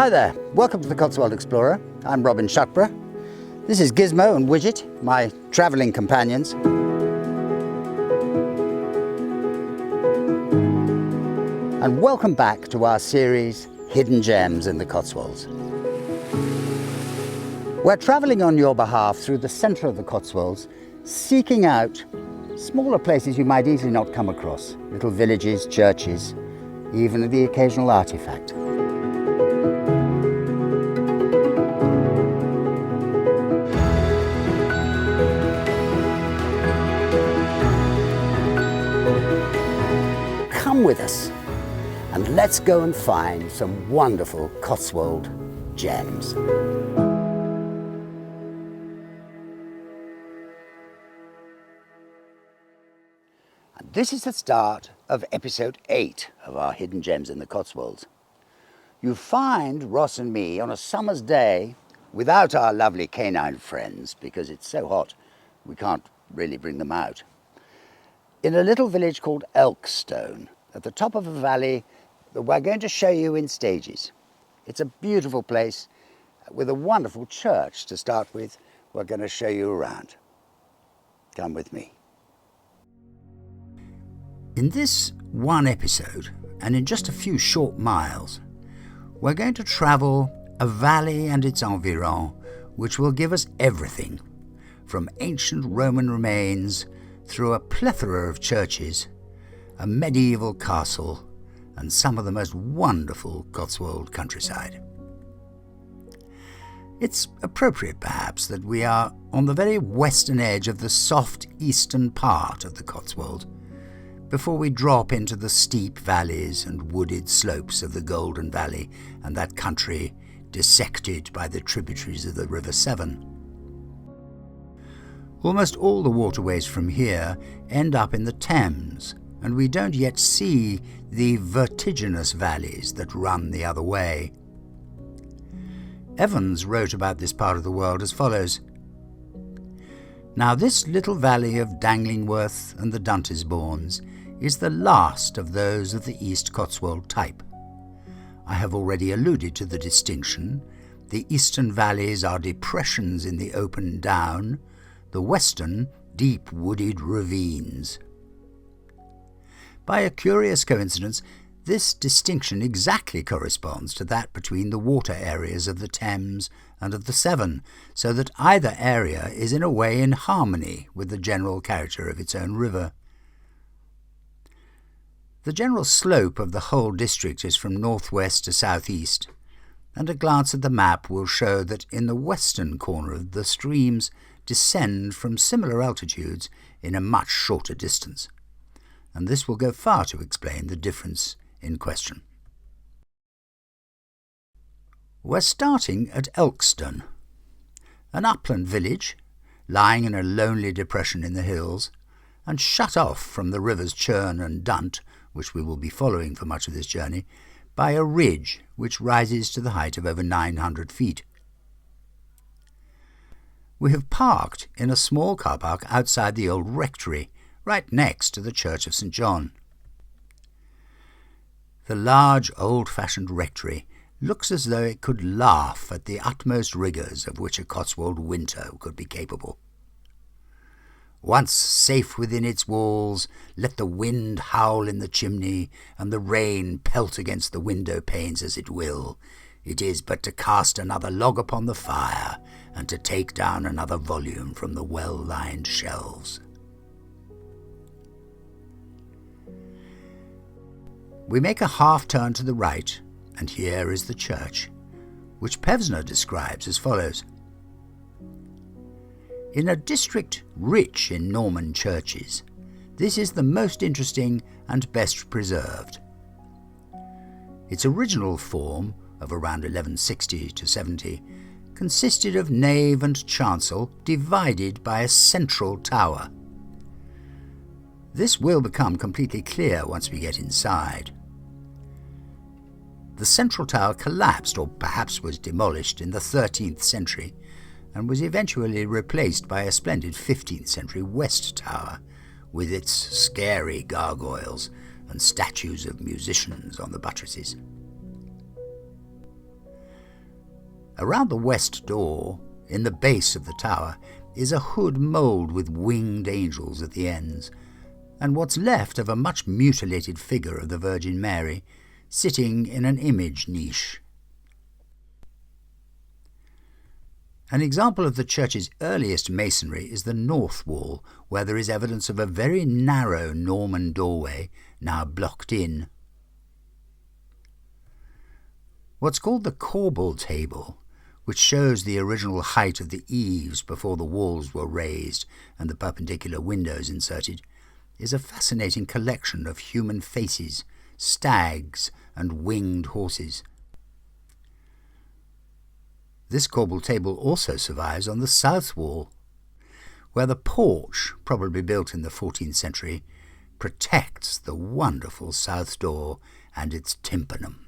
Hi there, welcome to the Cotswold Explorer. I'm Robin Shuckburgh. This is Gizmo and Widget, my travelling companions. And welcome back to our series, Hidden Gems in the Cotswolds. We're travelling on your behalf through the centre of the Cotswolds, seeking out smaller places you might easily not come across, little villages, churches, even the occasional artefact. Come with us and let's go and find some wonderful Cotswold gems. And this is the start of episode 8 of our Hidden Gems in the Cotswolds. You find Ross and me on a summer's day without our lovely canine friends because it's so hot we can't really bring them out, in a little village called Elkstone, at the top of a valley that we're going to show you in stages. It's a beautiful place with a wonderful church to start with. We're going to show you around. Come with me. In this one episode, and in just a few short miles, we're going to travel a valley and its environs which will give us everything, from ancient Roman remains through a plethora of churches, a medieval castle, and some of the most wonderful Cotswold countryside. It's appropriate, perhaps, that we are on the very western edge of the soft eastern part of the Cotswold, before we drop into the steep valleys and wooded slopes of the Golden Valley and that country dissected by the tributaries of the River Severn. Almost all the waterways from here end up in the Thames, and we don't yet see the vertiginous valleys that run the other way. Evans wrote about this part of the world as follows: "Now this little valley of Danglingworth and the Duntesbournes is the last of those of the East Cotswold type. I have already alluded to the distinction. The eastern valleys are depressions in the open down, the western deep wooded ravines. By a curious coincidence, this distinction exactly corresponds to that between the water areas of the Thames and of the Severn, so that either area is in a way in harmony with the general character of its own river. The general slope of the whole district is from northwest to southeast, and a glance at the map will show that in the western corner the streams descend from similar altitudes in a much shorter distance, and this will go far to explain the difference in question. We're starting at Elkstone, an upland village lying in a lonely depression in the hills and shut off from the rivers Churn and Dunt, which we will be following for much of this journey, by a ridge which rises to the height of over 900 feet. We have parked in a small car park outside the old rectory, right next to the Church of St. John. The large old-fashioned rectory looks as though it could laugh at the utmost rigours of which a Cotswold winter could be capable. Once safe within its walls, let the wind howl in the chimney and the rain pelt against the window panes as it will. It is but to cast another log upon the fire and to take down another volume from the well-lined shelves. We make a half-turn to the right, and here is the church, which Pevsner describes as follows: "In a district rich in Norman churches, this is the most interesting and best preserved. Its original form, of around 1160 to 70, consisted of nave and chancel divided by a central tower. This will become completely clear once we get inside. The central tower collapsed, or perhaps was demolished, in the 13th century, and was eventually replaced by a splendid 15th century west tower, with its scary gargoyles and statues of musicians on the buttresses. Around the west door, in the base of the tower, is a hood moulded with winged angels at the ends, and what's left of a much mutilated figure of the Virgin Mary, sitting in an image niche. An example of the church's earliest masonry is the north wall, where there is evidence of a very narrow Norman doorway, now blocked in. What's called the corbel table, which shows the original height of the eaves before the walls were raised and the perpendicular windows inserted, is a fascinating collection of human faces, stags and winged horses. This corbel table also survives on the south wall, where the porch, probably built in the 14th century, protects the wonderful south door and its tympanum.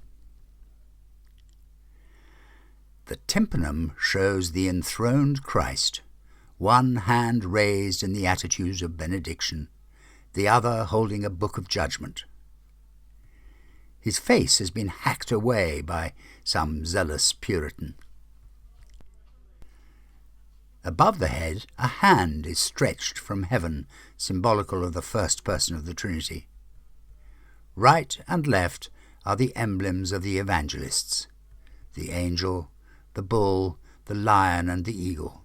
The tympanum shows the enthroned Christ, one hand raised in the attitude of benediction, the other holding a book of judgment. His face has been hacked away by some zealous Puritan. Above the head, a hand is stretched from heaven, symbolical of the first person of the Trinity. Right and left are the emblems of the evangelists, the angel, the bull, the lion and the eagle.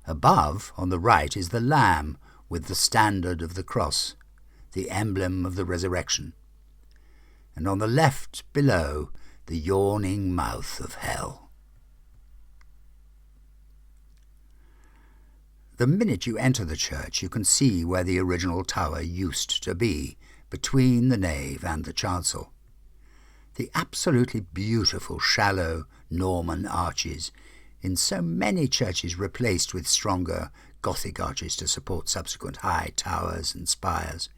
Above, on the right, is the lamb with the standard of the cross, the emblem of the resurrection, and on the left below, the yawning mouth of hell. The minute you enter the church, you can see where the original tower used to be, between the nave and the chancel. The absolutely beautiful shallow Norman arches, in so many churches replaced with stronger Gothic arches to support subsequent high towers and spires,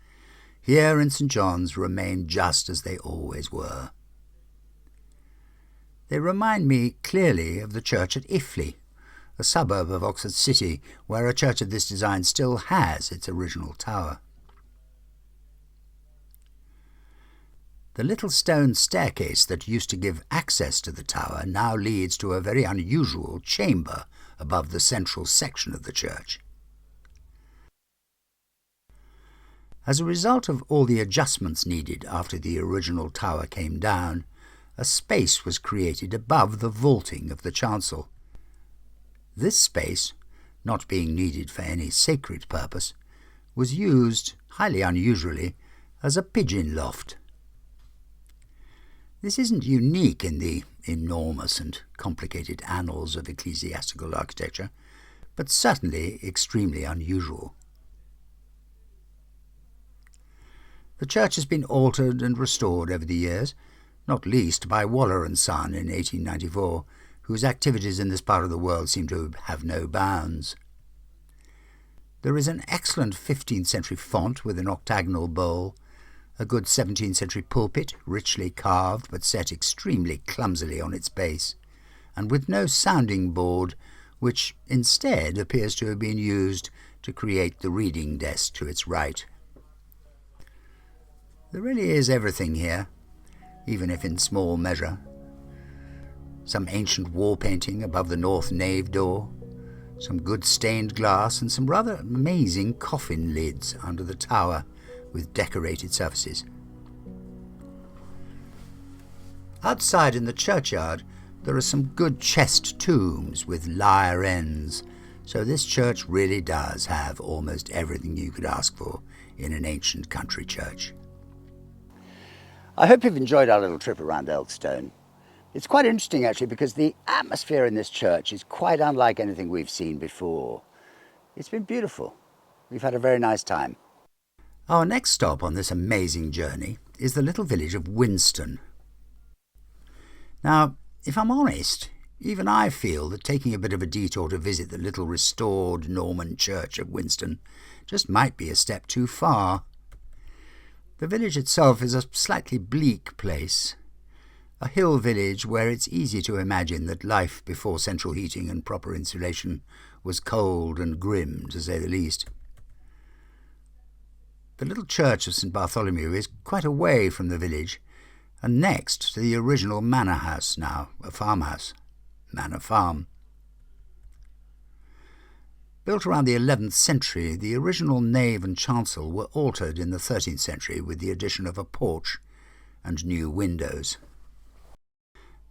here in St. John's remain just as they always were. They remind me clearly of the church at Iffley, a suburb of Oxford City, where a church of this design still has its original tower. The little stone staircase that used to give access to the tower now leads to a very unusual chamber above the central section of the church. As a result of all the adjustments needed after the original tower came down, a space was created above the vaulting of the chancel. This space, not being needed for any sacred purpose, was used, highly unusually, as a pigeon loft. This isn't unique in the enormous and complicated annals of ecclesiastical architecture, but certainly extremely unusual. The church has been altered and restored over the years, not least by Waller and Son in 1894, whose activities in this part of the world seem to have no bounds. There is an excellent 15th century font with an octagonal bowl, a good 17th century pulpit, richly carved but set extremely clumsily on its base, and with no sounding board, which instead appears to have been used to create the reading desk to its right. There really is everything here, even if in small measure. Some ancient wall painting above the north nave door, some good stained glass, and some rather amazing coffin lids under the tower with decorated surfaces. Outside in the churchyard there are some good chest tombs with lyre ends, so this church really does have almost everything you could ask for in an ancient country church. I hope you've enjoyed our little trip around Elkstone. It's quite interesting actually, because the atmosphere in this church is quite unlike anything we've seen before. It's been beautiful. We've had a very nice time. Our next stop on this amazing journey is the little village of Winstone. Now, if I'm honest, even I feel that taking a bit of a detour to visit the little restored Norman church of Winstone just might be a step too far. The village itself is a slightly bleak place, a hill village where it's easy to imagine that life before central heating and proper insulation was cold and grim, to say the least. The little church of St. Bartholomew is quite away from the village, and next to the original manor house, now a farmhouse, Manor Farm. Built around the 11th century, the original nave and chancel were altered in the 13th century with the addition of a porch and new windows.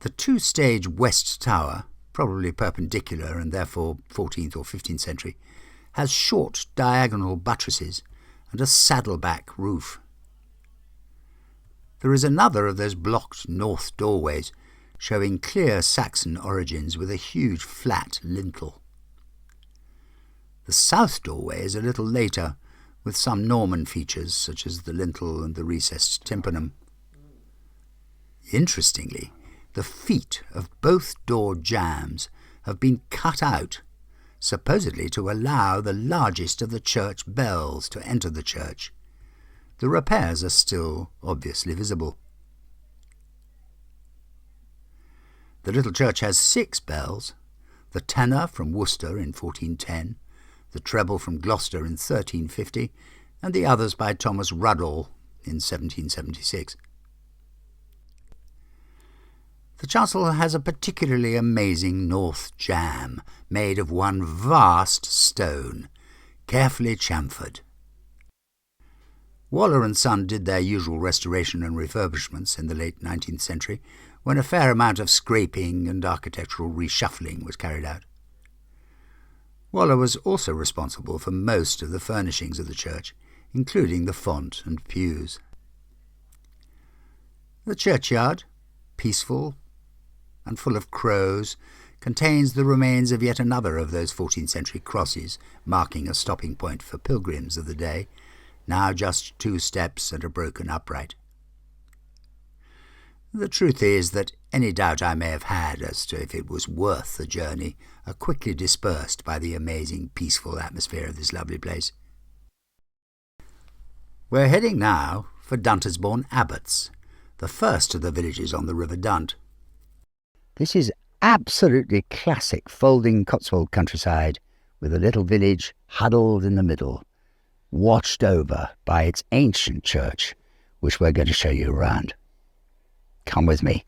The two-stage west tower, probably perpendicular and therefore 14th or 15th century, has short diagonal buttresses and a saddleback roof. There is another of those blocked north doorways showing clear Saxon origins with a huge flat lintel. The south doorway is a little later, with some Norman features such as the lintel and the recessed tympanum. Interestingly, the feet of both door jambs have been cut out, supposedly to allow the largest of the church bells to enter the church. The repairs are still obviously visible. The little church has 6 bells, the tenor from Worcester in 1410, the treble from Gloucester in 1350, and the others by Thomas Ruddall in 1776. The chancel has a particularly amazing north jamb, made of one vast stone, carefully chamfered. Waller and Son did their usual restoration and refurbishments in the late 19th century, when a fair amount of scraping and architectural reshuffling was carried out. Waller was also responsible for most of the furnishings of the church, including the font and pews. The churchyard, peaceful and full of crows, contains the remains of yet another of those 14th century crosses, marking a stopping point for pilgrims of the day, now just 2 steps and a broken upright. The truth is that any doubt I may have had as to if it was worth the journey are quickly dispersed by the amazing peaceful atmosphere of this lovely place. We're heading now for Duntesbournes Abbots, the first of the villages on the River Dunt. This is absolutely classic folding Cotswold countryside, with a little village huddled in the middle, watched over by its ancient church, which we're going to show you around. Come with me.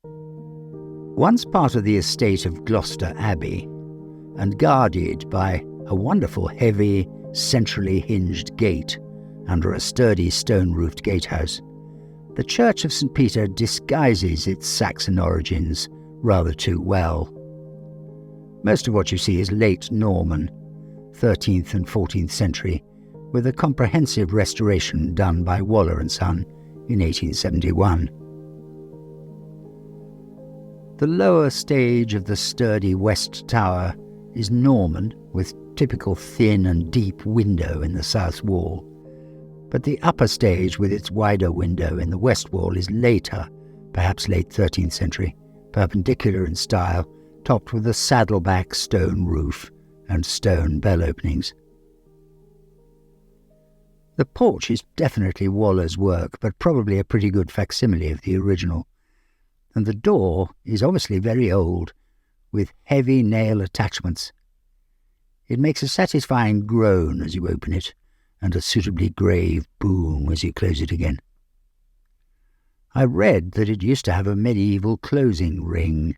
Once part of the estate of Gloucester Abbey, and guarded by a wonderful heavy, centrally hinged gate under a sturdy stone-roofed gatehouse, the Church of St. Peter disguises its Saxon origins rather too well. Most of what you see is late Norman, 13th and 14th century, with a comprehensive restoration done by Waller and Son in 1871. The lower stage of the sturdy west tower is Norman, with typical thin and deep window in the south wall, but the upper stage with its wider window in the west wall is later, perhaps late 13th century, perpendicular in style, topped with a saddleback stone roof and stone bell openings. The porch is definitely Waller's work, but probably a pretty good facsimile of the original, and the door is obviously very old, with heavy nail attachments. It makes a satisfying groan as you open it, and a suitably grave boom as you close it again. I read that it used to have a medieval closing ring,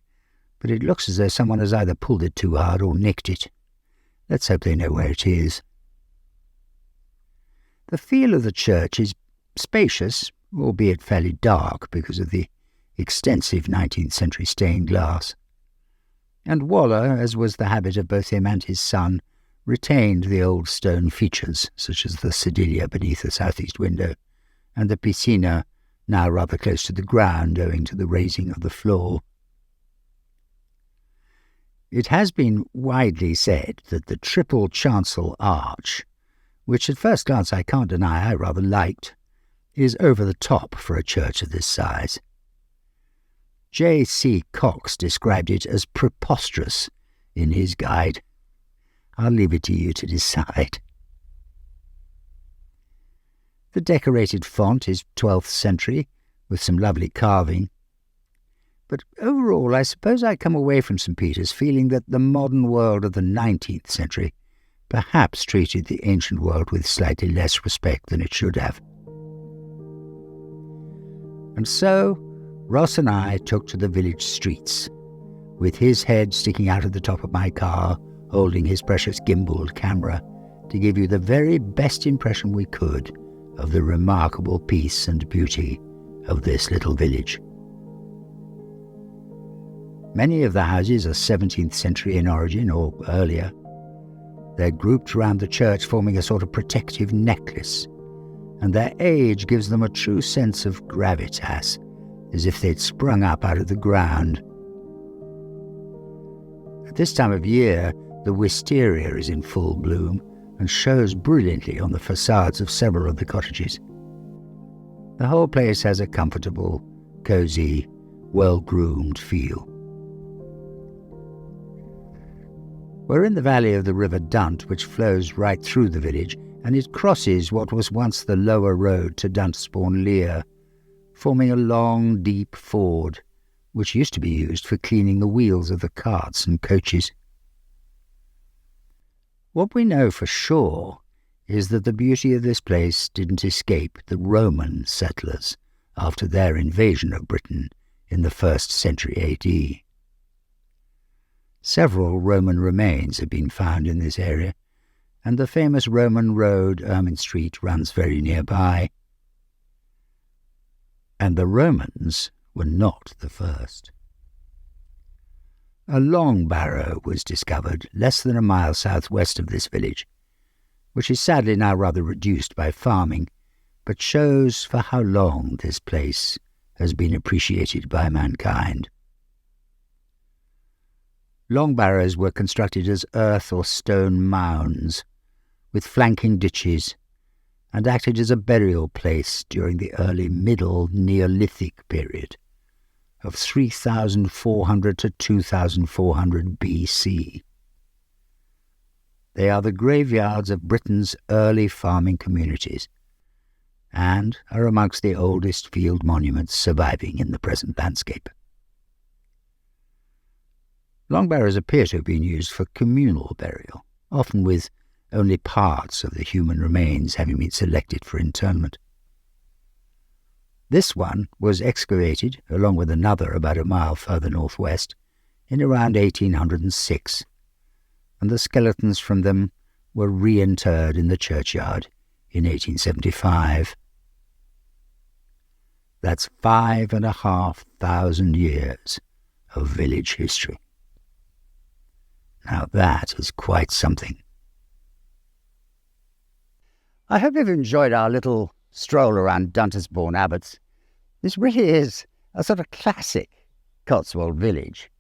but it looks as though someone has either pulled it too hard or nicked it. Let's hope they know where it is. The feel of the church is spacious, albeit fairly dark because of the extensive 19th century stained glass. And Waller, as was the habit of both him and his son, retained the old stone features, such as the sedilia beneath the southeast window, and the piscina, now rather close to the ground owing to the raising of the floor. It has been widely said that the triple chancel arch, which at first glance I can't deny I rather liked, is over the top for a church of this size. J.C. Cox described it as preposterous in his guide. I'll leave it to you to decide. The decorated font is 12th century, with some lovely carving. But overall, I suppose I come away from St. Peter's feeling that the modern world of the 19th century perhaps treated the ancient world with slightly less respect than it should have. And so Ross and I took to the village streets, with his head sticking out of the top of my car, holding his precious gimbaled camera, to give you the very best impression we could of the remarkable peace and beauty of this little village. Many of the houses are 17th century in origin or earlier. They're grouped around the church, forming a sort of protective necklace, and their age gives them a true sense of gravitas, as if they'd sprung up out of the ground. At this time of year, the wisteria is in full bloom and shows brilliantly on the facades of several of the cottages. The whole place has a comfortable, cosy, well-groomed feel. We're in the valley of the River Dunt, which flows right through the village, and it crosses what was once the lower road to Duntesbournes Lear, forming a long, deep ford, which used to be used for cleaning the wheels of the carts and coaches. What we know for sure is that the beauty of this place didn't escape the Roman settlers after their invasion of Britain in the 1st century AD. Several Roman remains have been found in this area, and the famous Roman road, Ermine Street, runs very nearby. And the Romans were not the first. A long barrow was discovered less than a mile southwest of this village, which is sadly now rather reduced by farming, but shows for how long this place has been appreciated by mankind. Long barrows were constructed as earth or stone mounds, with flanking ditches, and acted as a burial place during the early Middle Neolithic period of 3,400 to 2,400 BC. They are the graveyards of Britain's early farming communities, and are amongst the oldest field monuments surviving in the present landscape. Long barrows appear to have been used for communal burial, often with only parts of the human remains having been selected for interment. This one was excavated, along with another about a mile further northwest, in around 1806, and the skeletons from them were reinterred in the churchyard in 1875. That's 5,500 years of village history. Now that is quite something. I hope you've enjoyed our little stroll around Duntesbournes Abbots. This really is a sort of classic Cotswold village.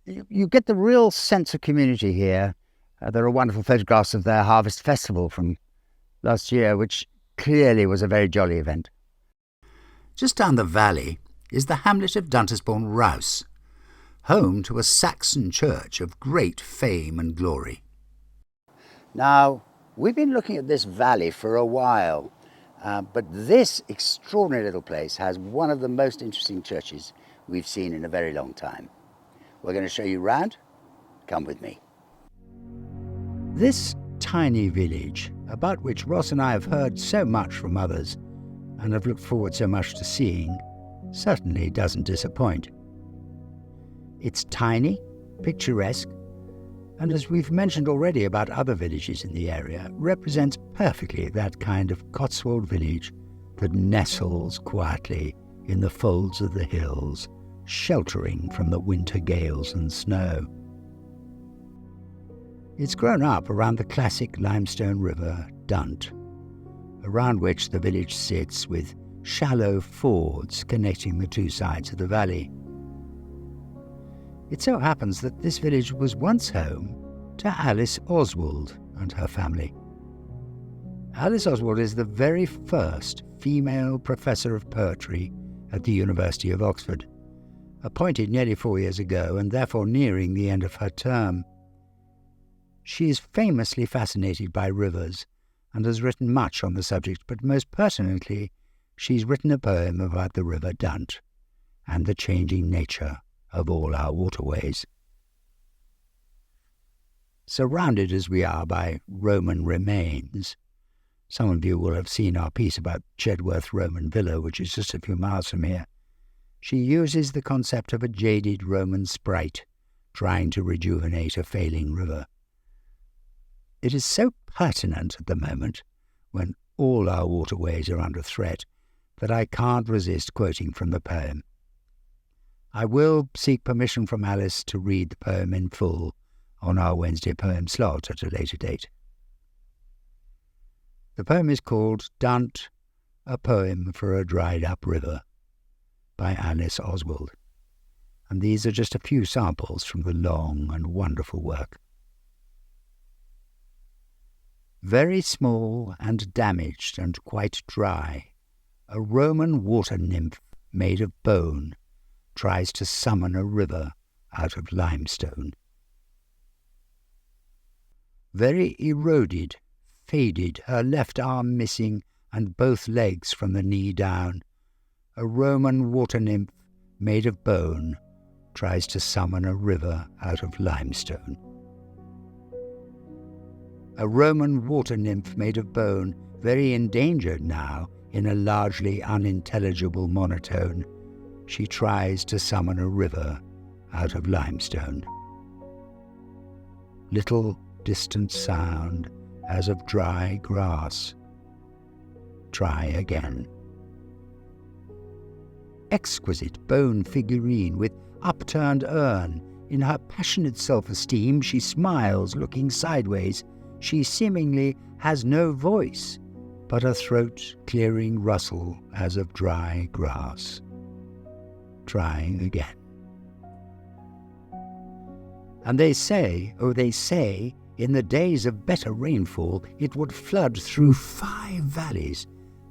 You get the real sense of community here. There are wonderful photographs of their harvest festival from last year, which clearly was a very jolly event. Just down the valley is the hamlet of Duntesbournes Rouse, home to a Saxon church of great fame and glory. Now, we've been looking at this valley for a while, but this extraordinary little place has one of the most interesting churches we've seen in a very long time. We're going to show you round. Come with me. This tiny village, about which Ross and I have heard so much from others and have looked forward so much to seeing, certainly doesn't disappoint. It's tiny, picturesque, and as we've mentioned already about other villages in the area, represents perfectly that kind of Cotswold village that nestles quietly in the folds of the hills, sheltering from the winter gales and snow. It's grown up around the classic limestone river Dunt, around which the village sits with shallow fords connecting the two sides of the valley. It so happens that this village was once home to Alice Oswald and her family. Alice Oswald is the very first female professor of poetry at the University of Oxford, appointed nearly 4 years ago and therefore nearing the end of her term. She is famously fascinated by rivers and has written much on the subject, but most pertinently, she's written a poem about the River Dunt and the changing nature of all our waterways. Surrounded as we are by Roman remains, Some of you will have seen our piece about Chedworth Roman Villa, which is just a few miles from here. She uses the concept of a jaded Roman sprite trying to rejuvenate a failing river. It is so pertinent at the moment, when all our waterways are under threat, that I can't resist quoting from the poem. I will seek permission from Alice to read the poem in full on our Wednesday poem slot at a later date. The poem is called Dunt, a Poem for a Dried-Up River by Alice Oswald, and these are just a few samples from the long and wonderful work. Very small and damaged and quite dry, a Roman water nymph made of bone tries to summon a river out of limestone. Very eroded, faded, her left arm missing and both legs from the knee down, a Roman water nymph made of bone tries to summon a river out of limestone. A Roman water nymph made of bone, very endangered now in a largely unintelligible monotone, she tries to summon a river out of limestone. Little distant sound as of dry grass. Try again. Exquisite bone figurine with upturned urn. In her passionate self-esteem she smiles, looking sideways. She seemingly has no voice, but a throat-clearing rustle as of dry grass. Try again. And they say, in the days of better rainfall, it would flood through 5 valleys.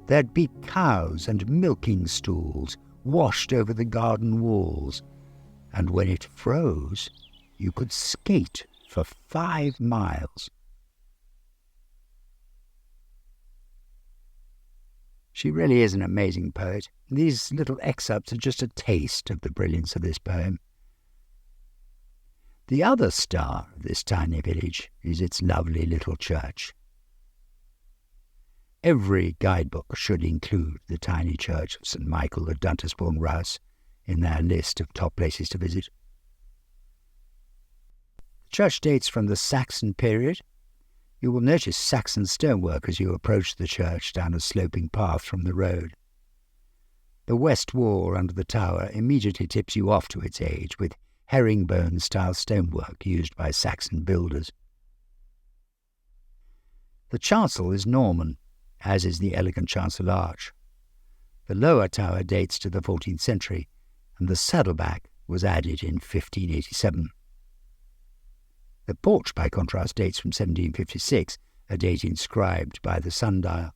There'd be cows and milking stools washed over the garden walls, and when it froze, you could skate for 5 miles. She really is an amazing poet. These little excerpts are just a taste of the brilliance of this poem. The other star of this tiny village is its lovely little church. Every guidebook should include the tiny church of St. Michael at Duntesbournes Rouse in their list of top places to visit. The church dates from the Saxon period. You will notice Saxon stonework as you approach the church down a sloping path from the road. The west wall under the tower immediately tips you off to its age, with herringbone-style stonework used by Saxon builders. The chancel is Norman, as is the elegant chancel arch. The lower tower dates to the 14th century, and the saddleback was added in 1587. The porch, by contrast, dates from 1756, a date inscribed by the sundial.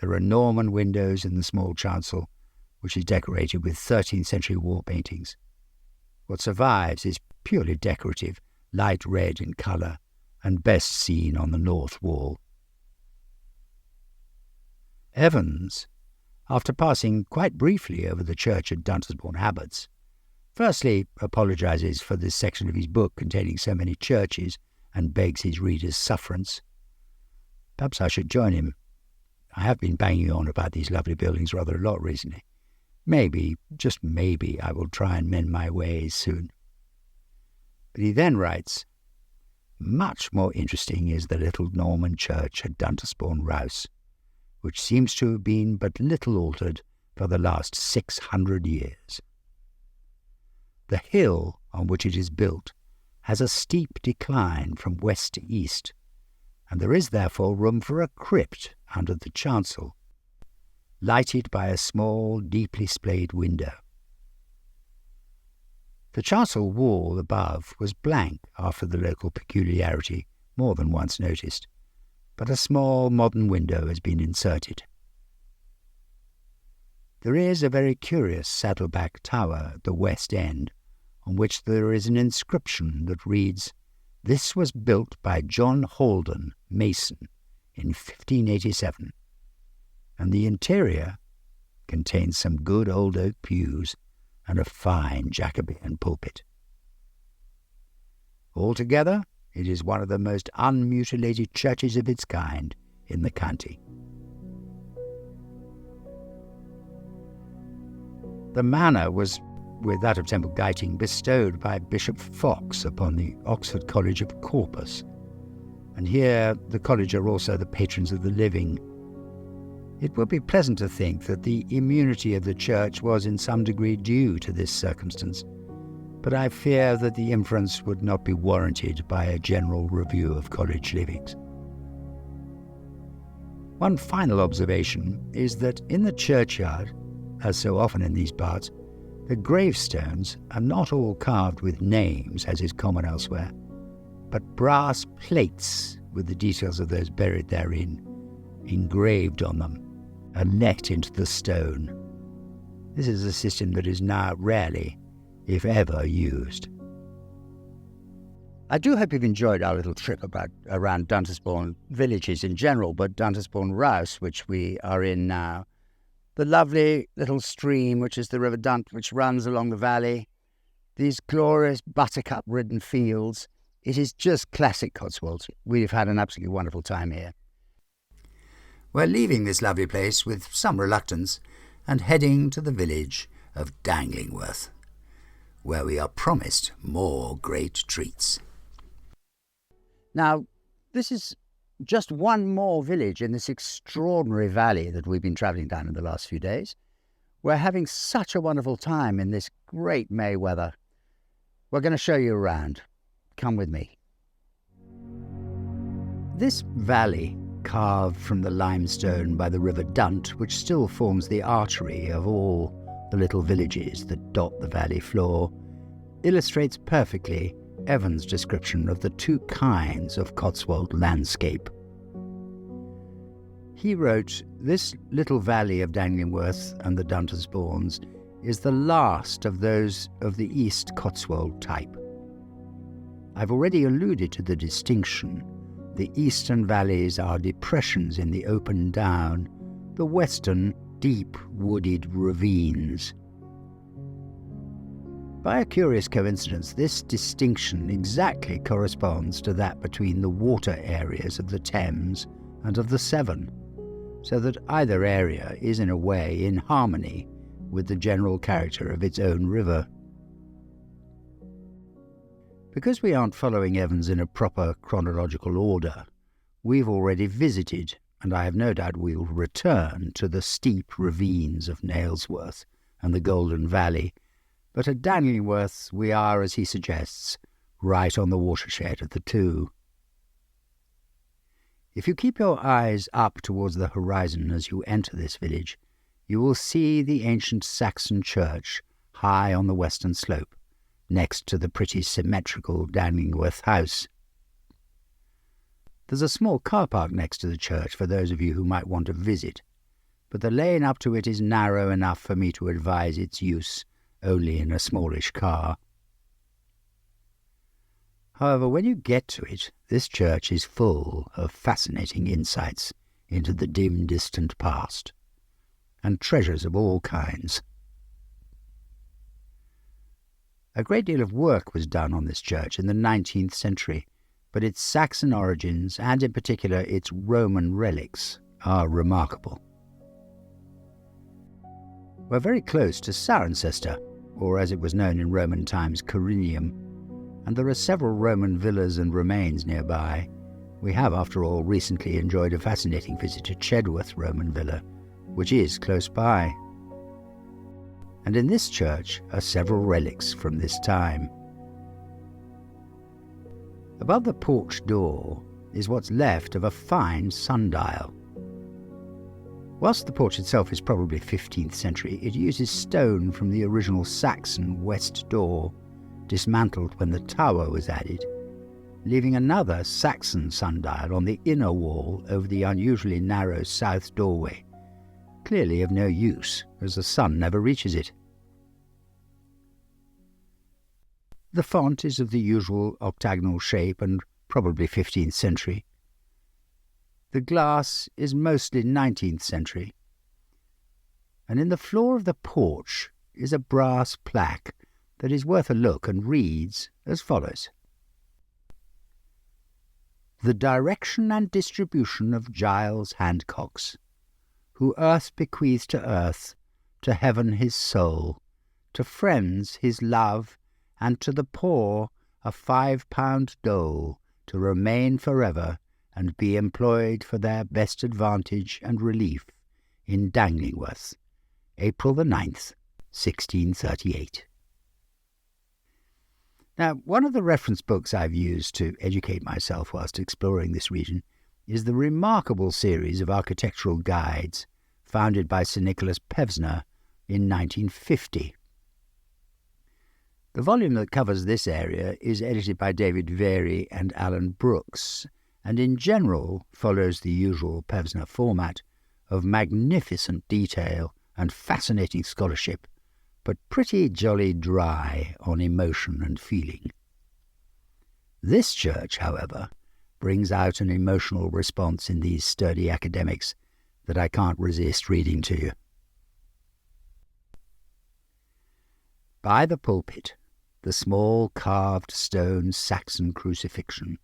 There are Norman windows in the small chancel, which is decorated with 13th century wall paintings. What survives is purely decorative, light red in colour, and best seen on the north wall. Evans, after passing quite briefly over the church at Duntesbournes Abbots, firstly apologises for this section of his book containing so many churches and begs his readers' sufferance. Perhaps I should join him. I have been banging on about these lovely buildings rather a lot recently. Maybe, just maybe, I will try and mend my ways soon. But he then writes, much more interesting is the little Norman church at Duntesbournes Rouse, which seems to have been but little altered for the last 600 years. The hill on which it is built has a steep decline from west to east, and there is therefore room for a crypt under the chancel, lighted by a small, deeply splayed window. The chancel wall above was blank after the local peculiarity more than once noticed, but a small modern window has been inserted. There is a very curious saddleback tower at the west end, on which there is an inscription that reads, "This was built by John Haldon, mason, in 1587, and the interior contains some good old oak pews and a fine Jacobean pulpit. Altogether, it is one of the most unmutilated churches of its kind in the county. The manor was, with that of Temple Guyting, bestowed by Bishop Fox upon the Oxford College of Corpus, and here the college are also the patrons of the living. It would be pleasant to think that the immunity of the church was in some degree due to this circumstance, but I fear that the inference would not be warranted by a general review of college livings. One final observation is that in the churchyard, as so often in these parts, the gravestones are not all carved with names, as is common elsewhere, but brass plates with the details of those buried therein engraved on them and let into the stone. This is a system that is now rarely, if ever, used. I do hope you've enjoyed our little trip around Duntesbourne villages in general, but Duntesbourne Rouse, which we are in now, the lovely little stream which is the River Dunt, which runs along the valley, these glorious buttercup-ridden fields. It is just classic Cotswolds. We've had an absolutely wonderful time here. We're leaving this lovely place with some reluctance and heading to the village of Danglingworth, where we are promised more great treats. Now, this is just one more village in this extraordinary valley that we've been travelling down in the last few days. We're having such a wonderful time in this great May weather. We're going to show you around. Come with me. This valley, carved from the limestone by the River Dunt, which still forms the artery of all the little villages that dot the valley floor, illustrates perfectly Evan's description of the two kinds of Cotswold landscape. He wrote, "This little valley of Danglingworth and the Duntesbournes is the last of those of the East Cotswold type. I've already alluded to the distinction. The eastern valleys are depressions in the open down, the western deep wooded ravines. By a curious coincidence, this distinction exactly corresponds to that between the water areas of the Thames and of the Severn, so that either area is in a way in harmony with the general character of its own river. Because we aren't following Evans in a proper chronological order, we've already visited, and I have no doubt we'll return to the steep ravines of Nailsworth and the Golden Valley, but at Danglingworth we are, as he suggests, right on the watershed of the two. If you keep your eyes up towards the horizon as you enter this village, you will see the ancient Saxon church high on the western slope, next to the pretty symmetrical Danglingworth house. There's a small car park next to the church for those of you who might want to visit, but the lane up to it is narrow enough for me to advise its use only in a smallish car. However, when you get to it, this church is full of fascinating insights into the dim, distant past, and treasures of all kinds. A great deal of work was done on this church in the 19th century, but its Saxon origins, and in particular its Roman relics, are remarkable. We're very close to Cirencester, or as it was known in Roman times, Corinium, and there are several Roman villas and remains nearby. We have, after all, recently enjoyed a fascinating visit to Chedworth Roman villa, which is close by. And in this church are several relics from this time. Above the porch door is what's left of a fine sundial. Whilst the porch itself is probably 15th century, it uses stone from the original Saxon west door, dismantled when the tower was added, leaving another Saxon sundial on the inner wall over the unusually narrow south doorway, clearly of no use, as the sun never reaches it. The font is of the usual octagonal shape and probably 15th century. The glass is mostly 19th century. And in the floor of the porch is a brass plaque that is worth a look and reads as follows. the direction and distribution of Giles Handcocks, who earth bequeathed to earth, to heaven his soul, to friends his love, and to the poor a £5 dole, to remain forever and be employed for their best advantage and relief in Danglingworth, April the 9th, 1638. Now, one of the reference books I've used to educate myself whilst exploring this region is the remarkable series of architectural guides founded by Sir Nicholas Pevsner in 1950. The volume that covers this area is edited by David Very and Alan Brooks, and in general follows the usual Pevsner format of magnificent detail and fascinating scholarship, but pretty jolly dry on emotion and feeling. This church, however, brings out an emotional response in these sturdy academics that I can't resist reading to you. By the pulpit, the small carved stone Saxon crucifixion,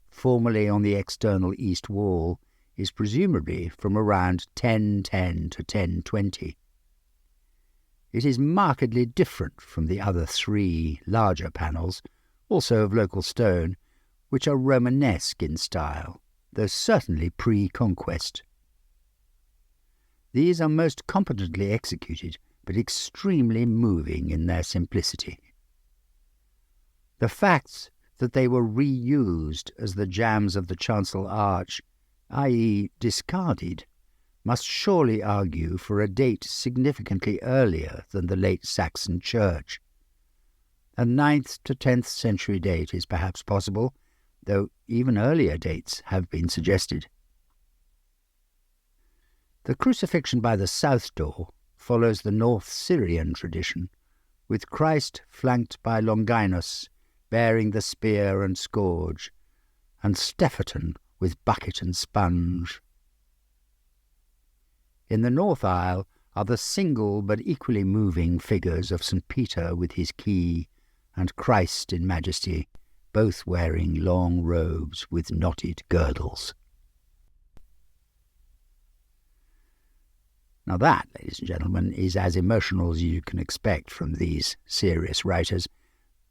formerly on the external east wall, is presumably from around 1010 to 1020. It is markedly different from the other three larger panels, also of local stone, which are Romanesque in style, though certainly pre-conquest. These are most competently executed, but extremely moving in their simplicity. The fact that they were reused as the jambs of the chancel arch, i.e. discarded, must surely argue for a date significantly earlier than the late Saxon church. A 9th to 10th century date is perhaps possible, though even earlier dates have been suggested. The crucifixion by the south door follows the North Syrian tradition, with Christ flanked by Longinus bearing the spear and scourge, and Stephaton with bucket and sponge. In the north aisle are the single but equally moving figures of St. Peter with his key and Christ in majesty, both wearing long robes with knotted girdles. Now that, ladies and gentlemen, is as emotional as you can expect from these serious writers,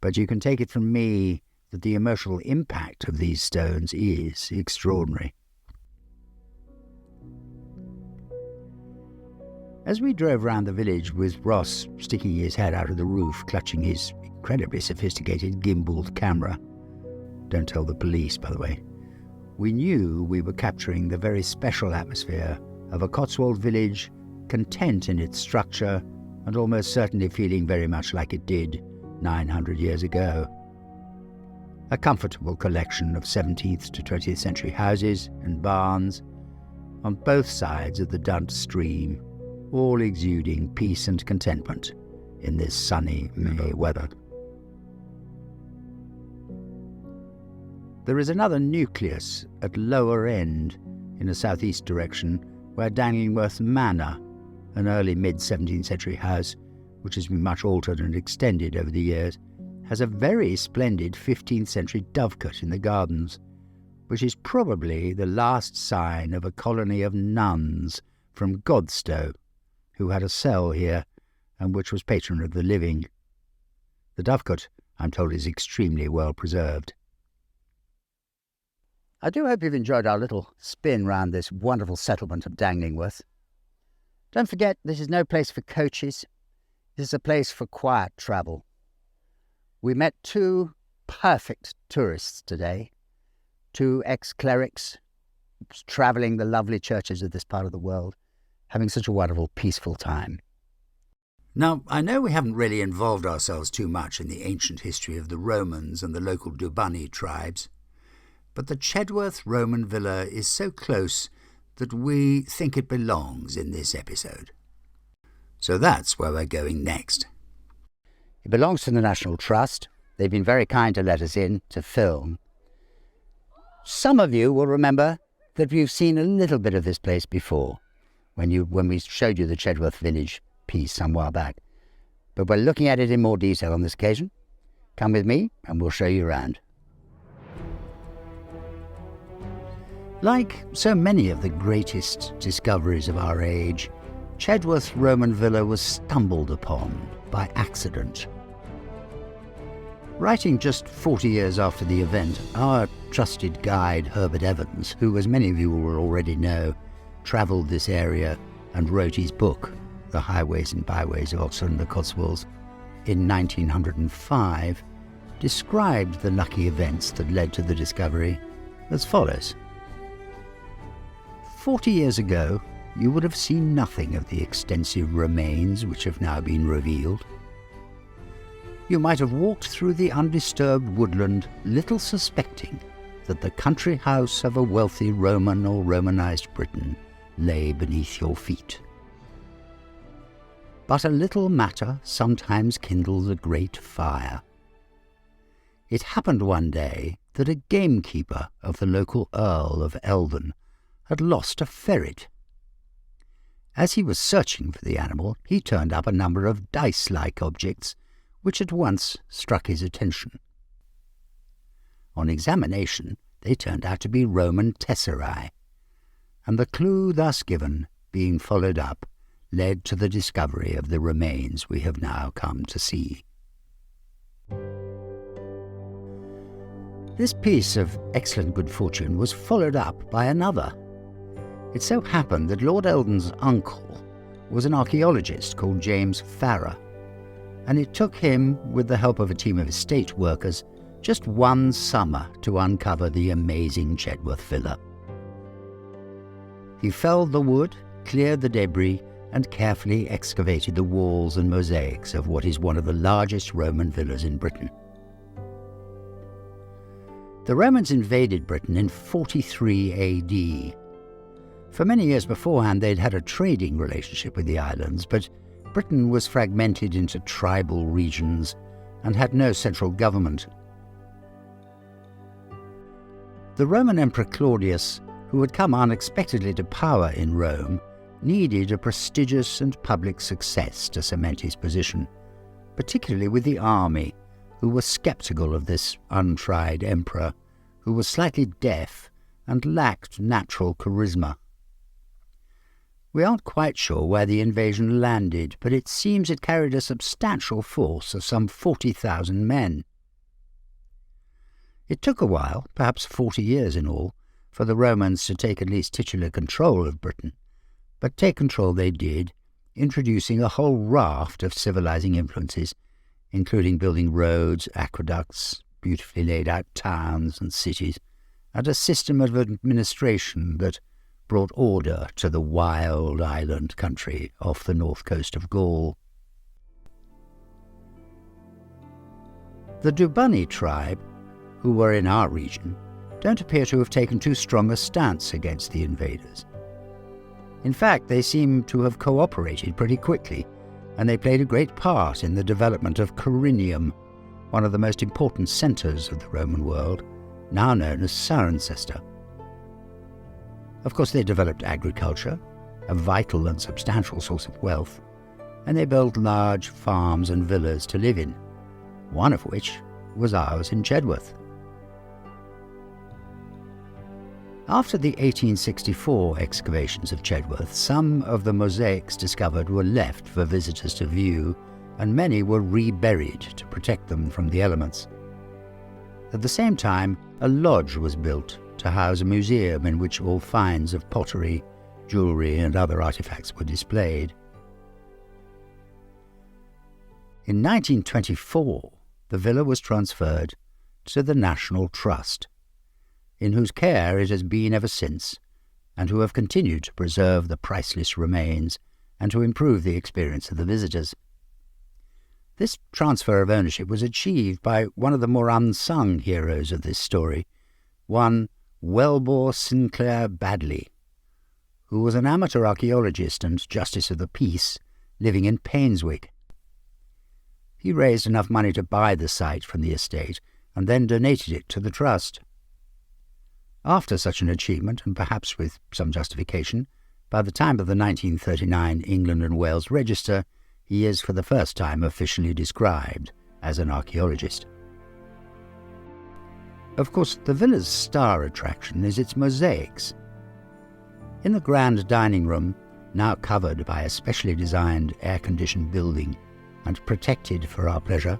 but you can take it from me that the emotional impact of these stones is extraordinary. As we drove round the village with Ross sticking his head out of the roof, clutching his incredibly sophisticated gimbaled camera — don't tell the police, by the way — we knew we were capturing the very special atmosphere of a Cotswold village, content in its structure and almost certainly feeling very much like it did 900 years ago. A comfortable collection of 17th to 20th century houses and barns on both sides of the Dunt stream, all exuding peace and contentment in this sunny May weather. There is another nucleus at lower end in a southeast direction where Danglingworth Manor, an early mid-17th century house which has been much altered and extended over the years, has a very splendid 15th century dovecote in the gardens, which is probably the last sign of a colony of nuns from Godstow, who had a cell here and which was patron of the living. The dovecote, I'm told, is extremely well preserved. I do hope you've enjoyed our little spin round this wonderful settlement of Danglingworth. Don't forget, this is no place for coaches. This is a place for quiet travel. We met two perfect tourists today, two ex-clerics travelling the lovely churches of this part of the world, having such a wonderful, peaceful time. Now, I know we haven't really involved ourselves too much in the ancient history of the Romans and the local Duntesbournes tribes, but the Chedworth Roman villa is so close that we think it belongs in this episode. So that's where we're going next. It belongs to the National Trust. They've been very kind to let us in to film. Some of you will remember that we've seen a little bit of this place before, when we showed you the Chedworth village piece some while back. But we're looking at it in more detail on this occasion. Come with me and we'll show you around. Like so many of the greatest discoveries of our age, Chedworth Roman villa was stumbled upon by accident. Writing just 40 years after the event, our trusted guide Herbert Evans, who, as many of you will already know, travelled this area and wrote his book, The Highways and Byways of Elkstone and the Cotswolds, in 1905, described the lucky events that led to the discovery as follows. 40 years ago, you would have seen nothing of the extensive remains which have now been revealed. You might have walked through the undisturbed woodland, little suspecting that the country house of a wealthy Roman or Romanized Briton lay beneath your feet. But a little matter sometimes kindles a great fire. It happened one day that a gamekeeper of the local Earl of Eldon had lost a ferret. As he was searching for the animal, he turned up a number of dice-like objects which at once struck his attention. On examination, they turned out to be Roman tesserae, and the clue thus given, being followed up, led to the discovery of the remains we have now come to see. This piece of excellent good fortune was followed up by another. It so happened that Lord Eldon's uncle was an archaeologist called James Farrer, and it took him, with the help of a team of estate workers, just one summer to uncover the amazing Chedworth villa. He felled the wood, cleared the debris, and carefully excavated the walls and mosaics of what is one of the largest Roman villas in Britain. The Romans invaded Britain in 43 AD. For many years beforehand, they'd had a trading relationship with the islands, but Britain was fragmented into tribal regions and had no central government. The Roman Emperor Claudius, who had come unexpectedly to power in Rome, needed a prestigious and public success to cement his position, particularly with the army, who were sceptical of this untried emperor, who was slightly deaf and lacked natural charisma. We aren't quite sure where the invasion landed, but it seems it carried a substantial force of some 40,000 men. It took a while, perhaps 40 years in all, for the Romans to take at least titular control of Britain, but take control they did, introducing a whole raft of civilizing influences, including building roads, aqueducts, beautifully laid out towns and cities, and a system of administration that brought order to the wild island country off the north coast of Gaul. The Duntesbournes tribe, who were in our region, don't appear to have taken too strong a stance against the invaders. In fact, they seem to have cooperated pretty quickly, and they played a great part in the development of Corinium, one of the most important centres of the Roman world, now known as Cirencester. Of course, they developed agriculture, a vital and substantial source of wealth, and they built large farms and villas to live in, one of which was ours in Chedworth. After the 1864 excavations of Chedworth, some of the mosaics discovered were left for visitors to view, and many were reburied to protect them from the elements. At the same time, a lodge was built to house a museum in which all finds of pottery, jewellery and other artefacts were displayed. In 1924, the villa was transferred to the National Trust, in whose care it has been ever since, and who have continued to preserve the priceless remains and to improve the experience of the visitors. This transfer of ownership was achieved by one of the more unsung heroes of this story, one Welbore Sinclair Badley, who was an amateur archaeologist and justice of the peace living in Painswick. He raised enough money to buy the site from the estate and then donated it to the trust. After such an achievement, and perhaps with some justification, by the time of the 1939 England and Wales Register, he is for the first time officially described as an archaeologist. Of course, the villa's star attraction is its mosaics. In the grand dining room, now covered by a specially designed air-conditioned building and protected for our pleasure,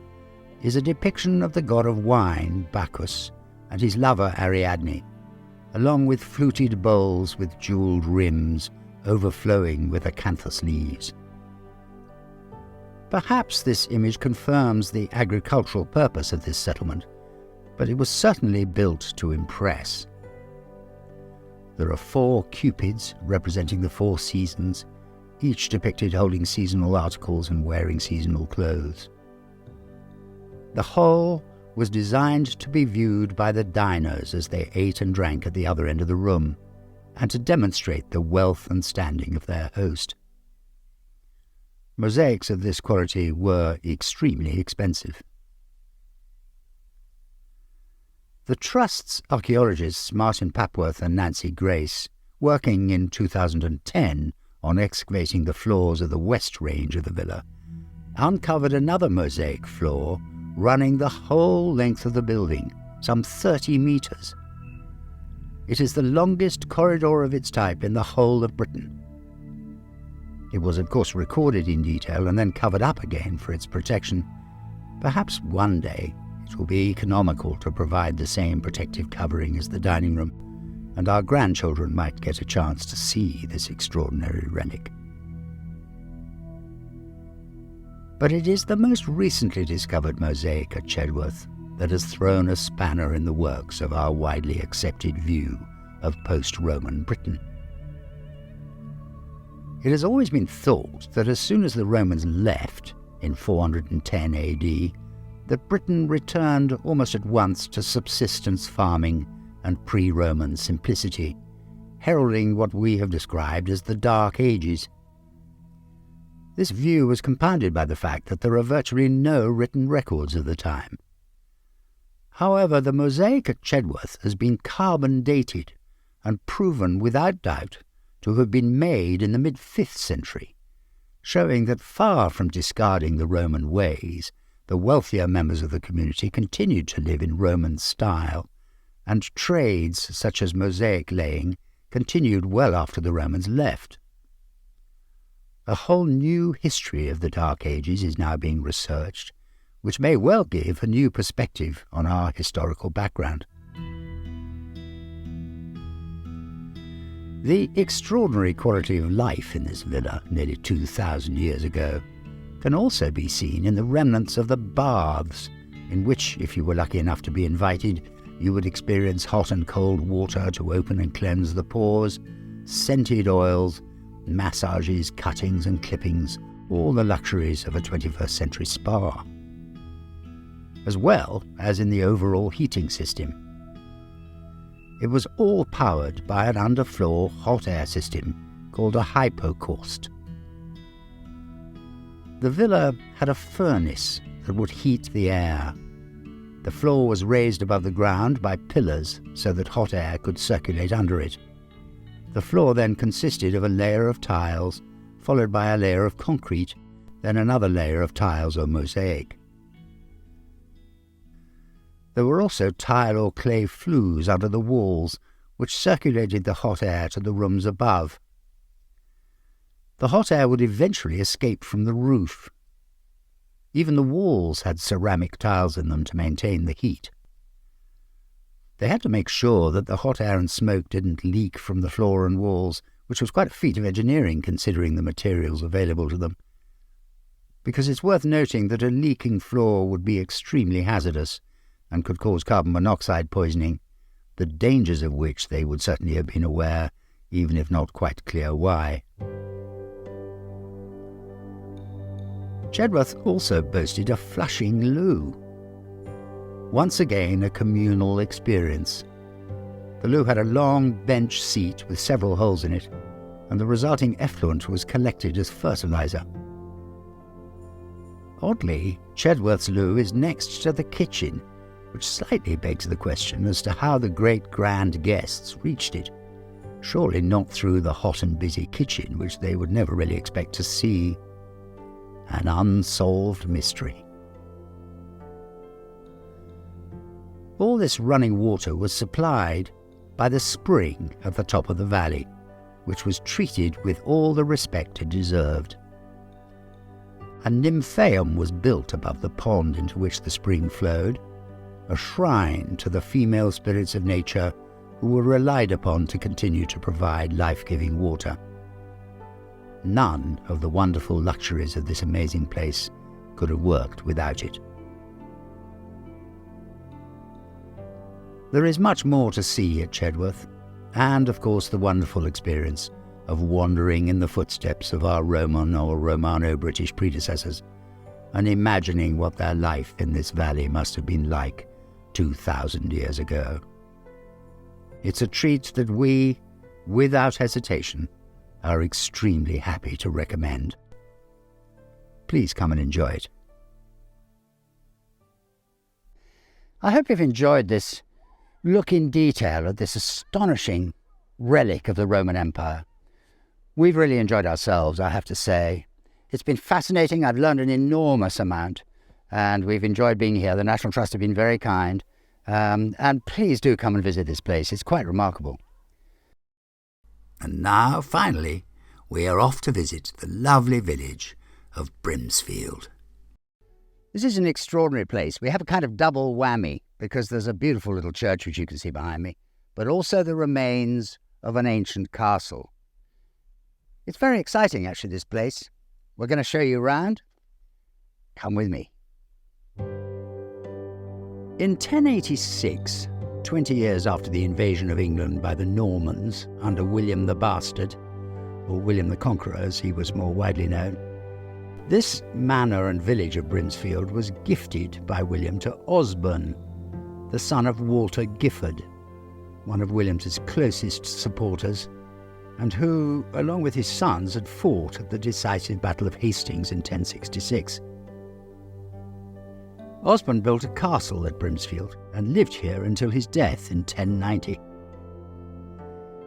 is a depiction of the god of wine, Bacchus, and his lover Ariadne, along with fluted bowls with jewelled rims overflowing with acanthus leaves. Perhaps this image confirms the agricultural purpose of this settlement, but it was certainly built to impress. There are 4 cupids representing the 4 seasons, each depicted holding seasonal articles and wearing seasonal clothes. The whole was designed to be viewed by the diners as they ate and drank at the other end of the room, and to demonstrate the wealth and standing of their host. Mosaics of this quality were extremely expensive. The Trust's archaeologists Martin Papworth and Nancy Grace, working in 2010 on excavating the floors of the west range of the villa, uncovered another mosaic floor running the whole length of the building, some 30 metres. It is the longest corridor of its type in the whole of Britain. It was of course recorded in detail and then covered up again for its protection. Perhaps one day it will be economical to provide the same protective covering as the dining room, and our grandchildren might get a chance to see this extraordinary relic. But it is the most recently discovered mosaic at Chedworth that has thrown a spanner in the works of our widely accepted view of post-Roman Britain. It has always been thought that as soon as the Romans left, in 410 AD, that Britain returned almost at once to subsistence farming and pre-Roman simplicity, heralding what we have described as the Dark Ages. This view was compounded by the fact that there are virtually no written records of the time. However, the mosaic at Chedworth has been carbon dated and proven without doubt to have been made in the mid-5th century, showing that far from discarding the Roman ways, the wealthier members of the community continued to live in Roman style, and trades such as mosaic laying continued well after the Romans left. A whole new history of the Dark Ages is now being researched, which may well give a new perspective on our historical background. The extraordinary quality of life in this villa nearly 2,000 years ago can also be seen in the remnants of the baths, in which, if you were lucky enough to be invited, you would experience hot and cold water to open and cleanse the pores, scented oils, massages, cuttings and clippings, all the luxuries of a 21st century spa, as well as in the overall heating system. It was all powered by an underfloor hot air system called a hypocaust. The villa had a furnace that would heat the air. The floor was raised above the ground by pillars so that hot air could circulate under it. The floor then consisted of a layer of tiles, followed by a layer of concrete, then another layer of tiles or mosaic. There were also tile or clay flues under the walls, which circulated the hot air to the rooms above. The hot air would eventually escape from the roof. Even the walls had ceramic tiles in them to maintain the heat. They had to make sure that the hot air and smoke didn't leak from the floor and walls, which was quite a feat of engineering considering the materials available to them. Because it's worth noting that a leaking floor would be extremely hazardous and could cause carbon monoxide poisoning, the dangers of which they would certainly have been aware, even if not quite clear why. Chedworth also boasted a flushing loo. Once again a communal experience. The loo had a long bench seat with several holes in it, and the resulting effluent was collected as fertilizer. Oddly, Chedworth's loo is next to the kitchen, which slightly begs the question as to how the great grand guests reached it. Surely not through the hot and busy kitchen, which they would never really expect to see. An unsolved mystery. All this running water was supplied by the spring at the top of the valley, which was treated with all the respect it deserved. A nymphaeum was built above the pond into which the spring flowed, a shrine to the female spirits of nature who were relied upon to continue to provide life-giving water. None of the wonderful luxuries of this amazing place could have worked without it. There is much more to see at Chedworth, and of course the wonderful experience of wandering in the footsteps of our Roman or Romano-British predecessors and imagining what their life in this valley must have been like 2,000 years ago. It's a treat that we, without hesitation, are extremely happy to recommend. Please come and enjoy it. I hope you've enjoyed this look in detail at this astonishing relic of the Roman Empire. We've really enjoyed ourselves, I have to say. It's been fascinating. I've learned an enormous amount, and we've enjoyed being here. The National Trust have been very kind, and please do come and visit this place. It's quite remarkable. And now, finally, we are off to visit the lovely village of Brimpsfield. This is an extraordinary place. We have a kind of double whammy, because there's a beautiful little church which you can see behind me, but also the remains of an ancient castle. It's very exciting, actually, this place. We're going to show you around. Come with me. In 1086, 20 years after the invasion of England by the Normans under William the Bastard, or William the Conqueror as he was more widely known, this manor and village of Brimpsfield was gifted by William to Osborne, the son of Walter Giffard, one of William's closest supporters, and who, along with his sons, had fought at the decisive Battle of Hastings in 1066. Osborne built a castle at Brimpsfield and lived here until his death in 1090.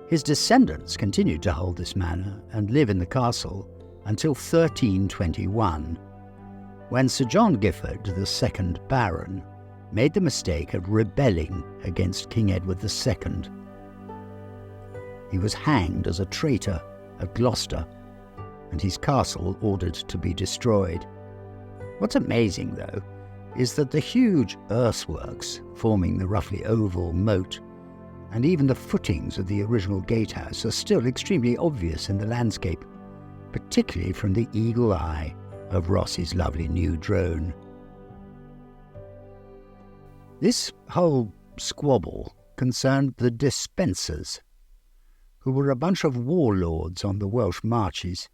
His descendants continued to hold this manor and live in the castle until 1321, when Sir John Giffard, the second Baron, made the mistake of rebelling against King Edward II. He was hanged as a traitor at Gloucester, and his castle ordered to be destroyed. What's amazing, though, is that the huge earthworks forming the roughly oval moat and even the footings of the original gatehouse are still extremely obvious in the landscape, particularly from the eagle eye of Ross's lovely new drone. This whole squabble concerned the Despensers, who were a bunch of warlords on the Welsh marches.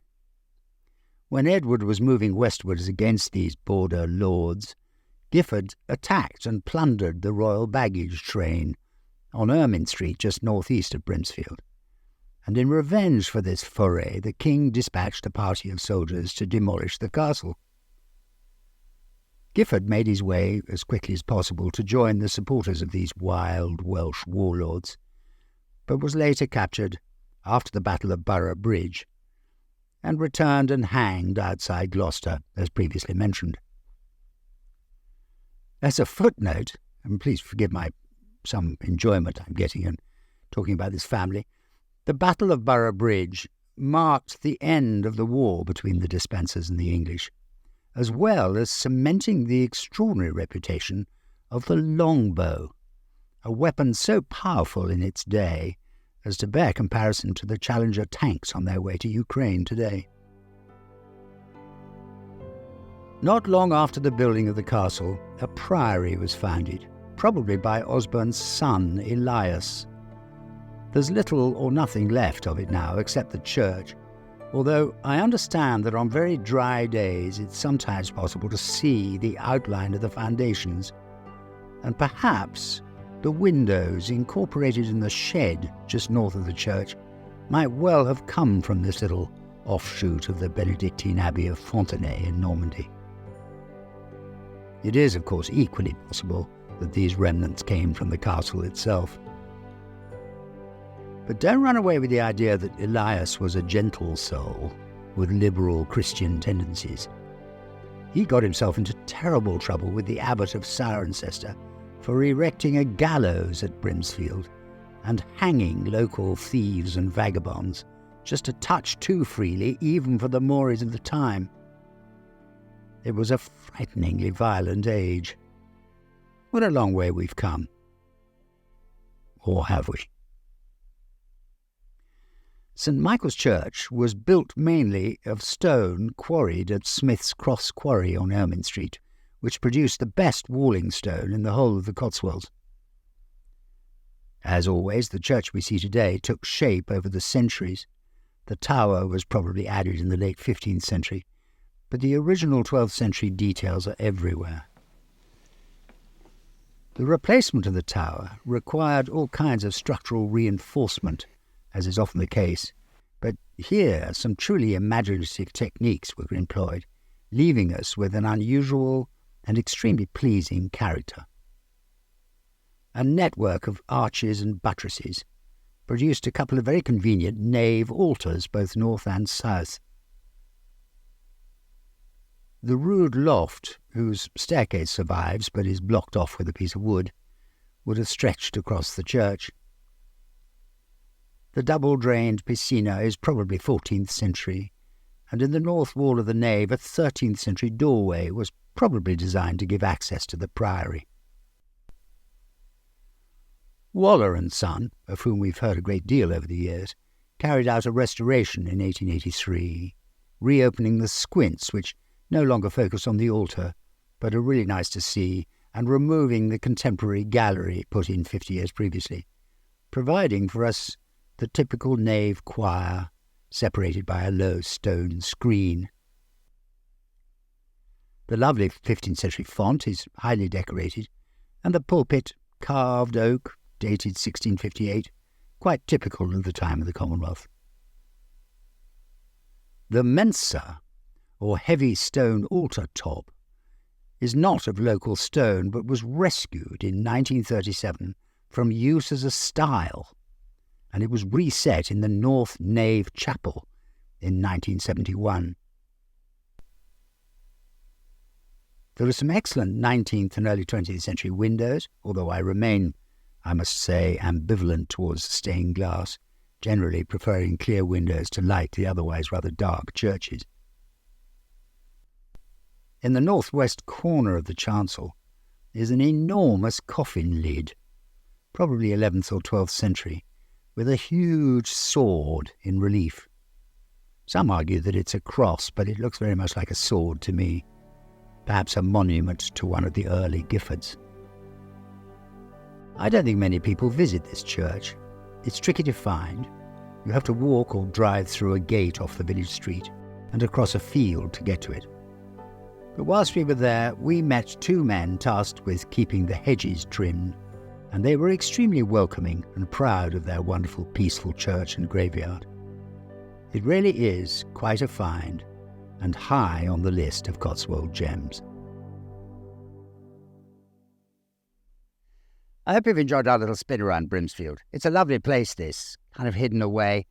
When Edward was moving westwards against these border lords, Giffard attacked and plundered the royal baggage train on Ermine Street just northeast of Brimpsfield, and in revenge for this foray the king dispatched a party of soldiers to demolish the castle. Giffard made his way as quickly as possible to join the supporters of these wild Welsh warlords, but was later captured after the Battle of Borough Bridge, and returned and hanged outside Gloucester, as previously mentioned. As a footnote, and please forgive some enjoyment I'm getting in talking about this family, the Battle of Borough Bridge marked the end of the war between the Despensers and the English, as well as cementing the extraordinary reputation of the longbow, a weapon so powerful in its day as to bear comparison to the Challenger tanks on their way to Ukraine today. Not long after the building of the castle, a priory was founded, probably by Osborne's son Elias. There's little or nothing left of it now except the church, although I understand that on very dry days it's sometimes possible to see the outline of the foundations, and perhaps the windows incorporated in the shed just north of the church might well have come from this little offshoot of the Benedictine Abbey of Fontenay in Normandy. It is, of course, equally possible that these remnants came from the castle itself. But don't run away with the idea that Elias was a gentle soul with liberal Christian tendencies. He got himself into terrible trouble with the abbot of Cirencester for erecting a gallows at Brimpsfield and hanging local thieves and vagabonds just a touch too freely, even for the mores of the time. It was a frighteningly violent age. What a long way we've come. Or have we? St Michael's Church was built mainly of stone quarried at Smith's Cross Quarry on Ermine Street, which produced the best walling stone in the whole of the Cotswolds. As always, the church we see today took shape over the centuries. The tower was probably added in the late 15th century, but the original 12th century details are everywhere. The replacement of the tower required all kinds of structural reinforcement, as is often the case, but here some truly imaginative techniques were employed, leaving us with an unusual and extremely pleasing character. A network of arches and buttresses produced a couple of very convenient nave altars, both north and south. The rude loft, whose staircase survives but is blocked off with a piece of wood, would have stretched across the church. The double-drained piscina is probably 14th century, and in the north wall of the nave a 13th century doorway was probably designed to give access to the priory. Waller and Son, of whom we've heard a great deal over the years, carried out a restoration in 1883, reopening the squints, which no longer focus on the altar, but are really nice to see, and removing the contemporary gallery put in 50 years previously, providing for us the typical nave choir, separated by a low stone screen. The lovely 15th century font is highly decorated, and the pulpit, carved oak, dated 1658, quite typical of the time of the Commonwealth. The mensa, or heavy stone altar top, is not of local stone, but was rescued in 1937 from use as a stile, and it was reset in the North Nave Chapel in 1971. There are some excellent 19th and early 20th century windows, although I remain, I must say, ambivalent towards stained glass, generally preferring clear windows to light the otherwise rather dark churches. In the northwest corner of the chancel is an enormous coffin lid, probably 11th or 12th century, with a huge sword in relief. Some argue that it's a cross, but it looks very much like a sword to me, perhaps a monument to one of the early Giffords. I don't think many people visit this church. It's tricky to find. You have to walk or drive through a gate off the village street and across a field to get to it. But whilst we were there, we met two men tasked with keeping the hedges trimmed, and they were extremely welcoming and proud of their wonderful, peaceful church and graveyard. It really is quite a find, and high on the list of Cotswold gems. I hope you've enjoyed our little spin around Brimpsfield. It's a lovely place, this, kind of hidden away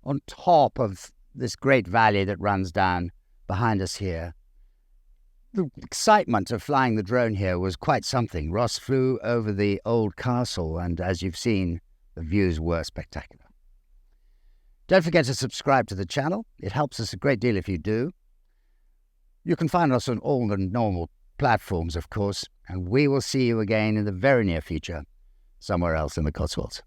on top of this great valley that runs down behind us here. The excitement of flying the drone here was quite something. Ross flew over the old castle, and as you've seen, the views were spectacular. Don't forget to subscribe to the channel. It helps us a great deal if you do. You can find us on all the normal platforms, of course, and we will see you again in the very near future, somewhere else in the Cotswolds.